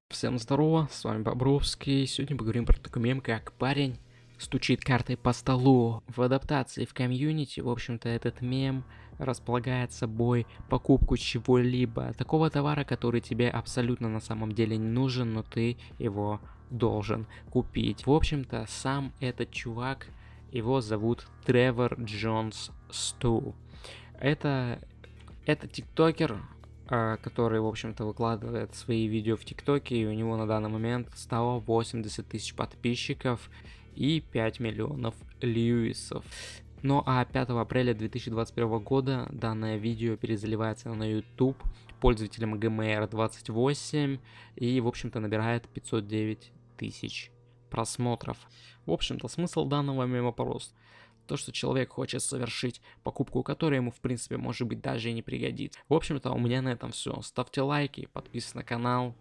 Всем здорово, с вами Бобровский. Сегодня поговорим про такой мем, как парень стучит картой по столу. В адаптации в комьюнити, в общем-то, этот мем располагает собой покупку чего-либо, такого товара, который тебе абсолютно на самом деле не нужен, но ты его должен купить. В общем-то, сам этот чувак, его зовут Тревор Джонс Сту. Это тиктокер, который, в общем-то, выкладывает свои видео в ТикТоке, и у него на данный момент 180 тысяч подписчиков и 5 миллионов льюисов. Ну а 5 апреля 2021 года данное видео перезаливается на YouTube пользователем GMR28 и, в общем-то, набирает 509 тысяч просмотров. В общем-то, смысл данного мема прост. То, что человек хочет совершить покупку, которая ему, в принципе, может быть, даже и не пригодится. В общем-то, у меня на этом все. Ставьте лайки, подписывайтесь на канал.